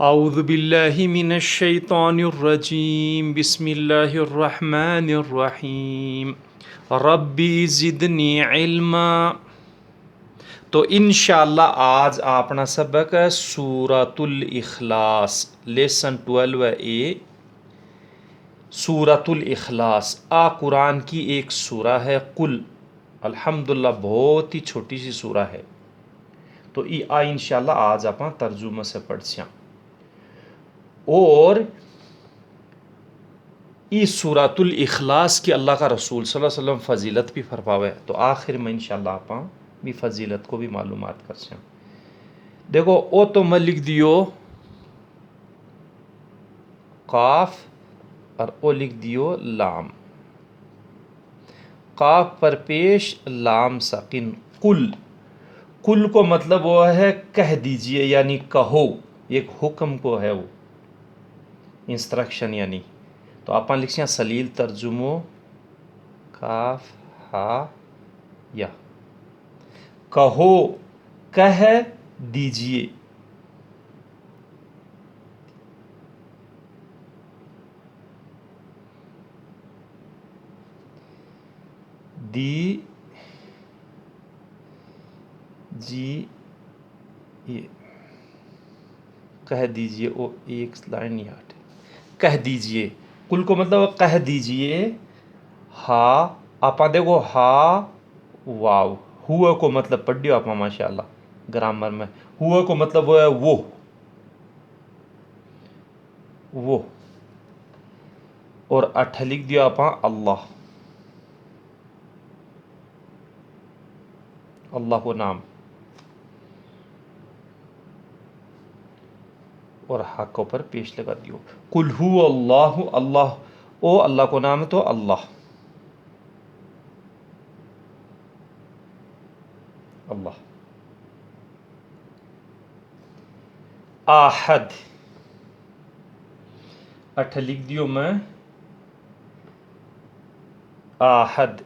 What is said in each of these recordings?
औज़ु बिल्लाहि मिनश शैतानिर रजीम बिस्मिल्लाहिर्रहमानिर रहीम रब्बी ज़िदनी इल्मा। तो इंशाअल्लाह आज अपना सबक है सूरतुल इखलास, लेसन 12 सूरतुल इखलास कुरान की एक सूरा है। कुल अल्हम्दुलिल्लाह बहुत ही छोटी सी सूरा है। तो इंशाअल्लाह आज आप तर्जुमा से पढ़िया और इस सूरतुल इखलास की अल्लाह का रसूल सल्लल्लाहु अलैहि वसल्लम फ़जीलत भी फरमावे। तो आखिर में इंशाअल्लाह आप भी फ़जीलत को भी मालूमात कर से। देखो ओ तो मैं लिख दियो काफ और ओ लिख दियो लाम। काफ पर पेश, लाम साकिन। कुल कुल को मतलब वो है कह दीजिए, यानी कहो, एक हुक्म को है वो, इंस्ट्रक्शन यानी। तो आप लिखिए सलील तर्जुमो काफ हा या। कहो, कह दीजिए। दी जी ये कह दीजिए। ओ एक लाइन याद, कह दीजिए। कुल को मतलब कह दीजिए। हा आप देखो हा वाव, हुआ को मतलब पढ़ दियो आप माशाअल्लाह ग्रामर में। हुआ को मतलब वो है वो और अठ लिख दियो आप अल्लाह, अल्लाह को नाम। और हक के ऊपर पेश लगा दियो। कुल हु अल्लाह, अल्लाह ओ अल्लाह को नाम है तो अल्लाह, अल्लाह। आहद अठ लिख दियो मैं आहद।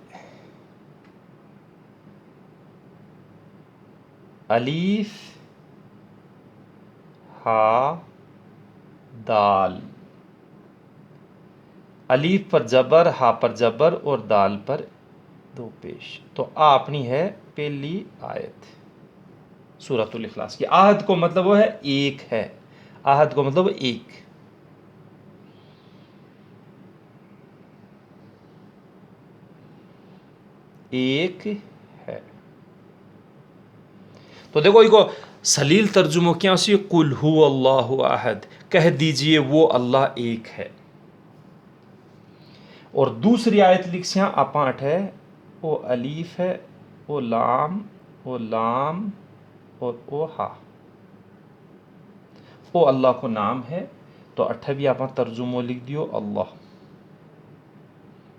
अलीफ हा दाल। अलीफ पर जबर, हा पर जबर और दाल पर दो पेश। तो अपनी है पहली आयत सूरतुल इखलास की। आहद को मतलब वो है एक है। आहद को मतलब एक। एक है। तो देखो इको सलील तर्जुमो क्या सी, कुल हु अल्लाहु अहद, कह दीजिए वो अल्लाह एक है। और दूसरी आयत लिख से अपाठ है, ओ अलीफ है, ओ लाम और ओ हा। ओ अल्लाह को नाम है। तो अठ भी आप तर्जुमो लिख दियो अल्लाह,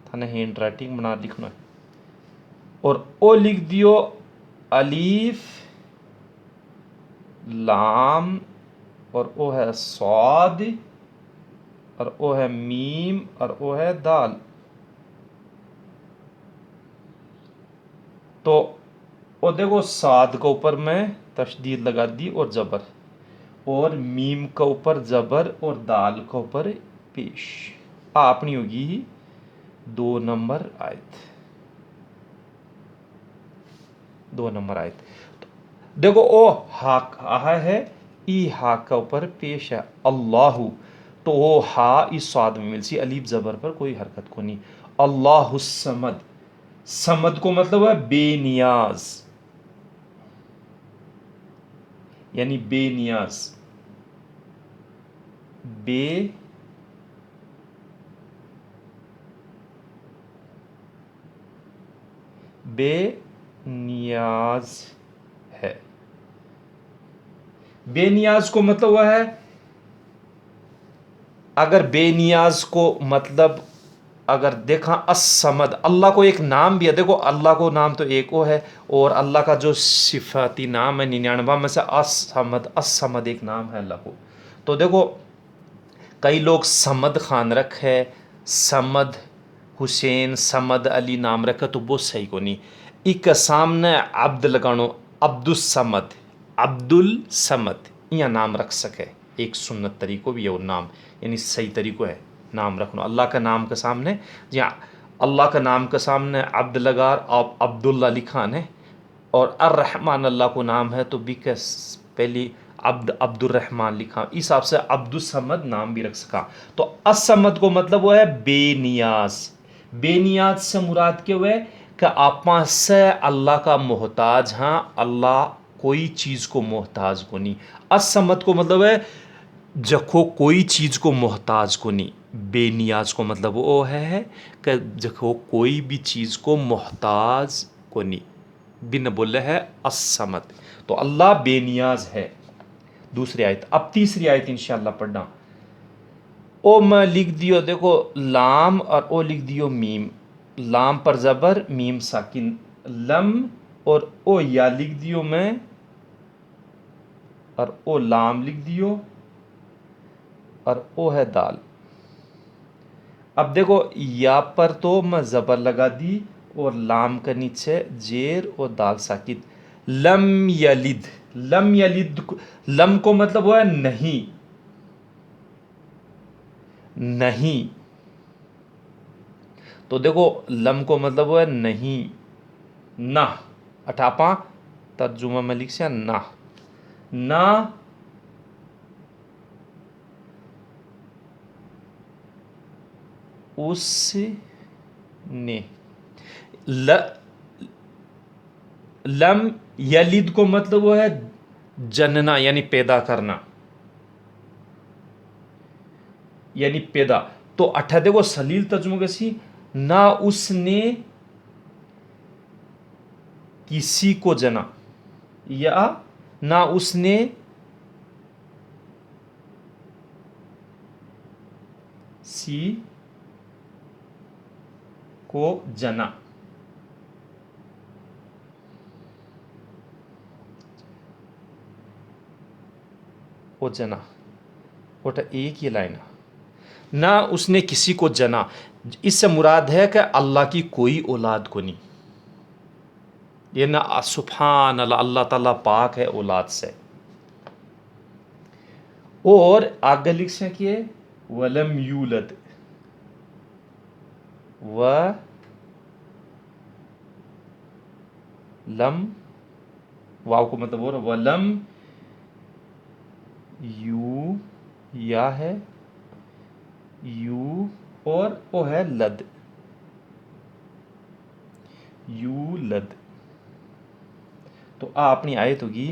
थाने हैंड राइटिंग बना लिखना है। और ओ लिख दियो अलीफ लाम और ओ है स्वाद और ओ है मीम और ओ है दाल। तो ओ देखो साद के ऊपर मैं तशदीद लगा दी और जबर, और मीम के ऊपर जबर और दाल के ऊपर पेश। अपनी होगी 2 नंबर आयत, 2 नंबर आयत। देखो ओ हाक आहा है, ई हा का ऊपर पेश है अल्लाहु। तो वो हा इस स्वाद में मिलसी, अलीफ जबर पर कोई हरकत को नहीं। अल्लाहु समद, समद को मतलब है बेनियाज, यानी बेनियाज। बेनियाज है। बेनियाज को मतलब वह है, अगर बेनियाज को मतलब अगर देखा असमद, अल्लाह को एक नाम भी है। देखो अल्लाह को नाम तो एक वो है, और अल्लाह का जो सिफाती नाम है 99 में से असमद, असमद एक नाम है अल्लाह को। तो देखो कई लोग समद खान रखे, समद हुसैन, समद अली नाम रखे, तो वो सही को नहीं। एक सामने अब्द लगानो, अब्दुल समद, अब्दुल समद या नाम रख सके। एक सुन्नत तरीक़ो भी है वो नाम, यानी सही तरीक़ो है नाम रखना अल्लाह का नाम के सामने। जी हाँ, अल्लाह का नाम के सामने अब्द लगार और अब्दुल्ला लिखा है, और अर्रहमान अल्लाह को नाम है तो भी पहली अब्दुर्रहमान लिखा, इस हिसाब से अब्दुस्समद नाम भी रख सका। तो असमद को मतलब वो है बेनियाज। बेनियाज से मुराद क्या हुआ है कि आप से अल्लाह का मोहताज, हाँ अल्लाह कोई चीज़ को मोहताज को नहीं। असमद को मतलब है जखो कोई चीज़ को मोहताज को नहीं। बेनियाज को मतलब वो है कि जखो कोई भी चीज़ को मोहताज को नहीं, बिन बोले है असमद। तो अल्लाह बेनियाज है। दूसरी आयत, अब तीसरी आयत इंशाअल्लाह पढ़ना। ओ मैं लिख दियो, देखो लाम और ओ लिख दियो मीम, लाम पर जबर मीम साकिन, लम और ओ या लिख दियो मैं, और ओ लाम लिख दियो, और ओ है दाल। अब देखो या पर तो मैं जबर लगा दी और लाम के नीचे जेर और दाल साकिन। लम यलिद, लम यलिद, लम को मतलब वो है नहीं, नहीं। तो देखो लम को मतलब वो है नहीं, ना अठापा तर्जुमा में लिख से ना, ना उसने। लम यलिद को मतलब वो है जनना, यानी पैदा करना, यानी पैदा। तो अठा देखो सलील तर्जुमा कैसी, ना उसने किसी को जना, या ना उसने सी को जना। वो जना वोटा एक ही लाइन, ना उसने किसी को जना, इससे मुराद है कि अल्लाह की कोई औलाद को नहीं। ये ना सुभान अल्लाह, अल्लाह ताला पाक है औलाद से। और आगे लिख सकिए वलम यूलद, व लम, वाव को मतलब और वलम यू, या है यू, और ओ है लद, यू लद। तो अपनी आयत होगी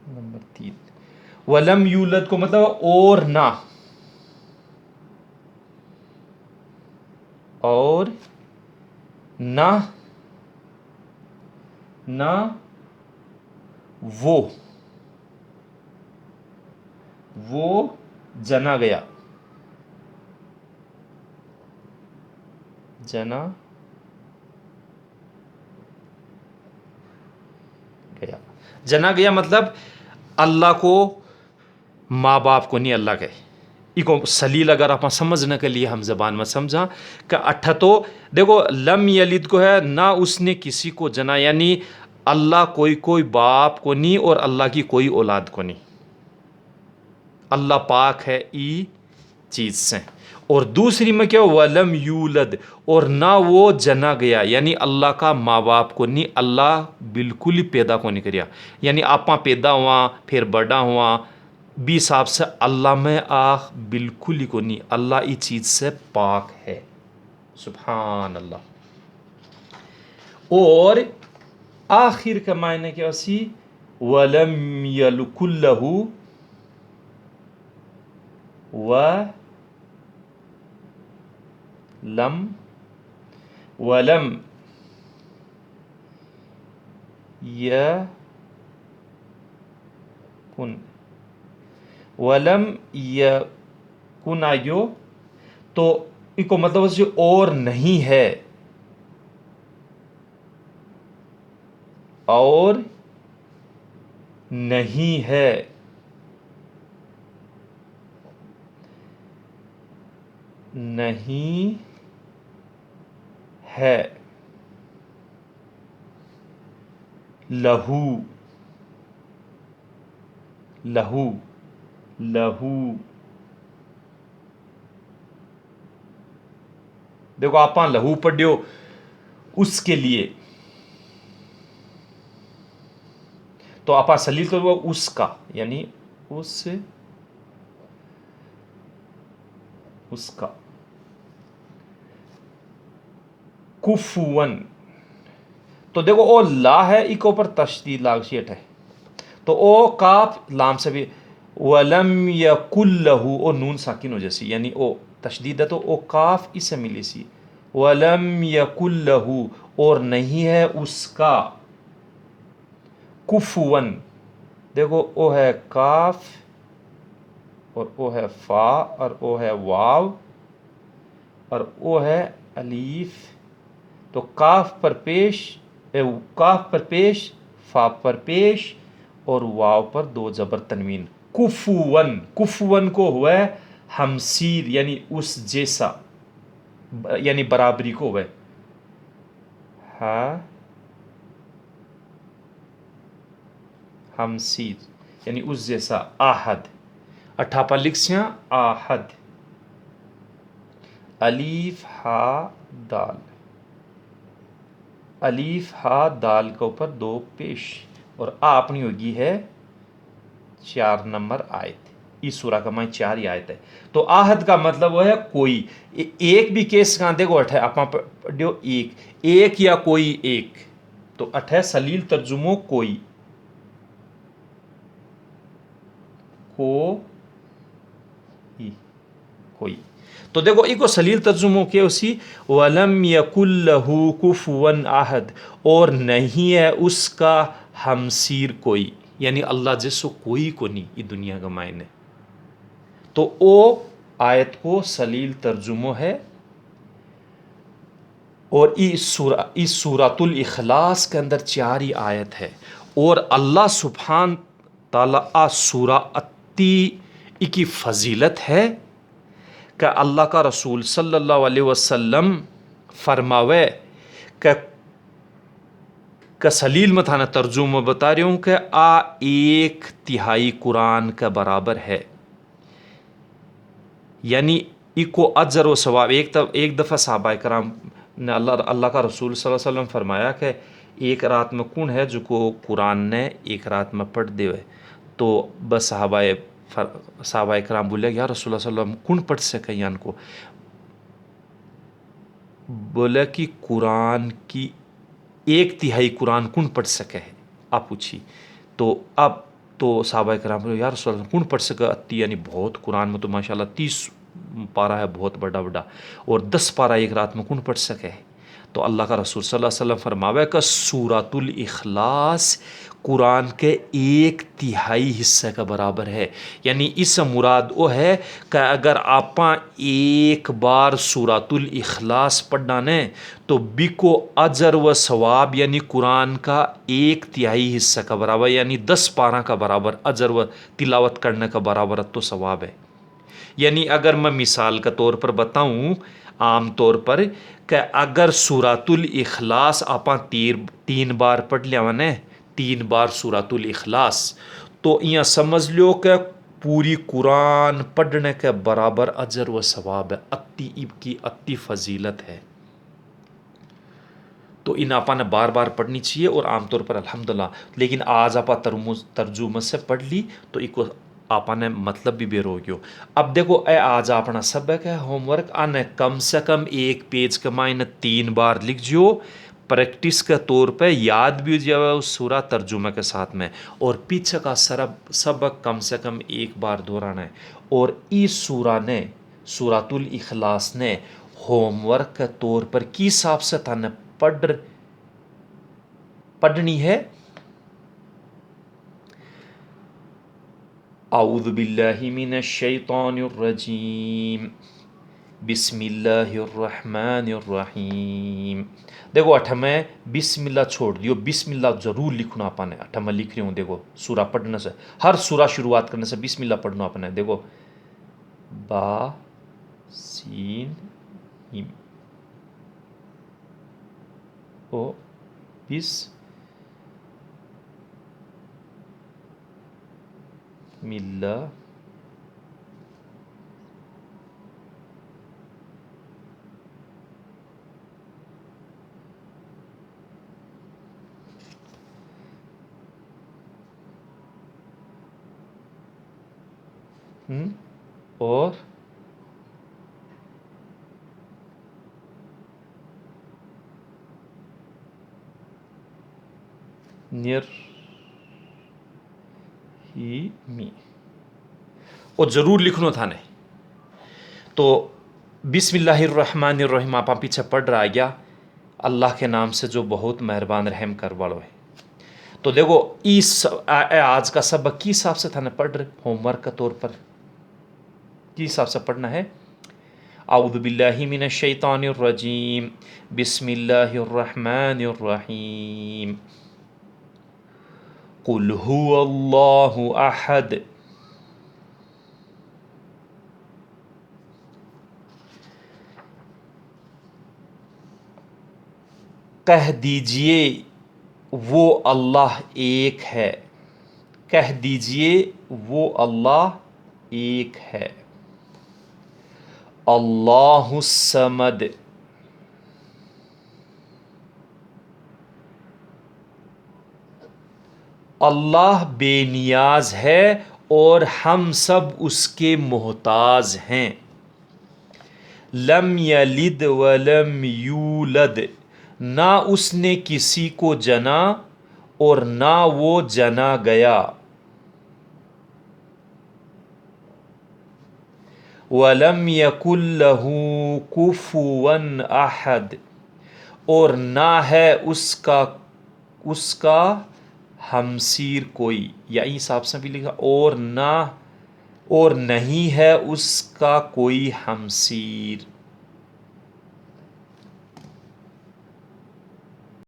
नंबर 3। वलम यूलद को मतलब और ना, और ना, ना वो जना गया, जना गया। जना गया मतलब अल्लाह को माँ बाप को नहीं, अल्लाह के इको सलील अगर आप समझने के लिए हम जबान में समझा कि अट्ठा तो देखो लम यलिद को है ना उसने किसी को जना, यानी अल्लाह कोई कोई बाप को नहीं और अल्लाह की कोई औलाद को नहीं, अल्लाह पाक है ई चीज़ से। और दूसरी में क्या वलम यूलद, और ना वो जना गया, यानी अल्लाह का माँ बाप को नहीं, अल्लाह बिल्कुल ही पैदा को नहीं करिया, यानी आपा पैदा हुआ फिर बड़ा हुआ भी हिसाब से अल्लाह में आख बिल्कुल ही को नहीं, अल्लाह इस चीज़ से पाक है। सुभान अल्लाह। और आखिर का मायने क्या सी वलम यलकुल्लहु व लम, वलम यकुन, वलम यकुन आयो, तो इको मतलब जो और नहीं है, और नहीं है, नहीं है, लहू लहू, लहू। देखो आप लहू पढ़ियो उसके लिए, तो आप सलील तो वो उसका, यानी उस, उसका। कुफुवन, तो देखो ओ ला है, इक ऊपर तशदीद लागशियत है, तो ओ काफ लाम से भी, वलम यकुल्लहू, ओ नून साकिन हो जैसी, यानी ओ तशदीद है तो ओ काफ इससे मिली सी, वलम यकुल्लहू, और नहीं है उसका, कुफुवन। देखो ओ है काफ, और ओ है फा, और ओ है वाव, और ओ है अलीफ। तो काफ पर पेश, काफ पर पेश, फा पर पेश, और वाव पर दो जबर तनवीन। कुफुवन, कुफुवन को हुआ है हमसीर, यानी उस जैसा, यानी बराबरी को हुआ है। हाँ, हमसीर यानी उस जैसा। आहद, अठापा लिख सिया आहद, अलीफ हा दाल, अलीफ हा दाल के ऊपर दो पेश, और आ अपनी होगी है 4 नंबर आयत। इस सूरा का मैं 4 ही आयत है। तो आहद का मतलब वो है कोई, एक भी केस कहाँ देखो अठ है, आप पढ़ो एक, एक या कोई एक, तो अठ है सलील तर्जुमो कोई, को ई, कोई। तो देखो इको सलील तर्जुमो के उसी, वलम यकुल्लहू कुफुवन आहद, और नहीं है उसका हमसीर कोई, यानी अल्लाह जैसो कोई को नहीं ये दुनिया का मायने। तो ओ आयत को सलील तर्जुमो है। और इस सूरतुल इखलास के अंदर 4 ही आयत है, और अल्लाह सुब्हान ताला आ सूरा अत्ती की फजीलत है कि अल्लाह का रसूल सल्लल्लाहु अलैहि वसल्लम फरमावे कि सलील में थाना तर्जुमा बता रही हूँ कि आ 1/3 कुरान के बराबर है, यानी इको अजर व सवाब। एक दफ़ा सहाबा कराम ने अल्लाह का रसूल सल्लल्लाहु अलैहि वसल्लम फरमाया कि एक रात में कौन है जो को कुरान ने एक रात में पढ़ दे, तो बस सहाबा कराम बोले या रसूल सल्लम कौन पढ़ सके यान को, बोले कि कुरान की 1/3 कुरान कौन पढ़ सके है, आप पूछी। तो अब तो सहाबा कराम बोले यार रसूल कौन पढ़ सके अत्ती, यानी बहुत कुरान में तो माशाल्लाह 30 पारा है, बहुत बड़ा बड़ा, और 10 पारा एक रात में कौन पढ़ सके है। तो अल्लाह का रसूल सल्लल्लाहु अलैहि वसल्लम फरमावे का सूरतुल इखलास कुरान के 1/3 हिस्से का बराबर है, यानी इस मुराद वो है कि अगर आप एक बार सूरतुल इखलास पढ़ना ने तो बिको अजर व सवाब, यानी कुरान का 1/3 हिस्सा का बराबर, यानी 10 पारा का बराबर अजर व तिलावत करने का बराबर तो सवाब है। यानी अगर मैं मिसाल के तौर पर बताऊं, आम तौर पर कि अगर सूरतुल इखलास आप 3 बार पढ़ लिया ने, 3 बार सूरतुल इखलास, तो यहाँ समझ लो कि पूरी कुरान पढ़ने के बराबर अजर व सवाब है, अति की अति फजीलत है। तो इन आपा ने बार बार पढ़नी चाहिए, और आमतौर पर अल्हम्दुलिल्लाह, लेकिन आज आपा तर्जुमा से पढ़ ली तो इको आपा ने मतलब भी बेर हो गयो। अब देखो ए आज अपना सब है होमवर्क आने कम से कम एक पेज के मायने 3 बार लिख जो, प्रैक्टिस के तौर पे याद भी हो जाए उस सूरा तर्जुमा के साथ में, और पीछे का सबक कम से कम 1 बार दोहराना है। और इस सूरा ने, सूरतुल इखलास ने होमवर्क के तौर पर किस हिसाब से थाने पढ़नी है। औज़ु बिल्लाहि मिनश शैतानिर रजीम, बिस्मिल्लाहिर रहमानिर रहीम। देखो अठ में बिस्मिल्लाह छोड़ दियो, बिस्मिल्लाह जरूर लिखना अपन है। अठ में लिख रही हूँ, देखो सूरा पढ़ने से, हर सूरा शुरुआत करने से बिस्मिल्लाह पढ़ना अपन है। देखो बा सीन हिम, ओ बिस मिल्ला और नियर ही मी और ज़रूर लिखना था नहीं। तो बिस्मिल्लाहिर्रहमानिर्रहीम आप पीछे पढ़ रहा गया, अल्लाह के नाम से जो बहुत मेहरबान रहम कर वालो है। तो देखो इस आज का सबक किस हिसाब से था ना पढ़ रहे होमवर्क के तौर पर, किस हिसाब से पढ़ना है। औज़ु बिल्लाहि मिनश शैतानिर रजीम, बिस्मिल्लाहिर्रहमानिर्रहीम, कुल हुवल्लाहु अहद। कह दीजिए वो अल्लाह एक है, कह दीजिए वो अल्लाह एक है। अल्लाहुस समद, अल्लाह बेनियाज है और हम सब उसके मोहताज हैं। लम यलिद वलम यूलद, ना उसने किसी को जना और ना वो जना गया। वलम यकुल्लहू कुफुवन अहद, और ना है उसका उसका हमसीर कोई, या हिसाब से भी लिखा और ना और नहीं है उसका कोई हमसीर।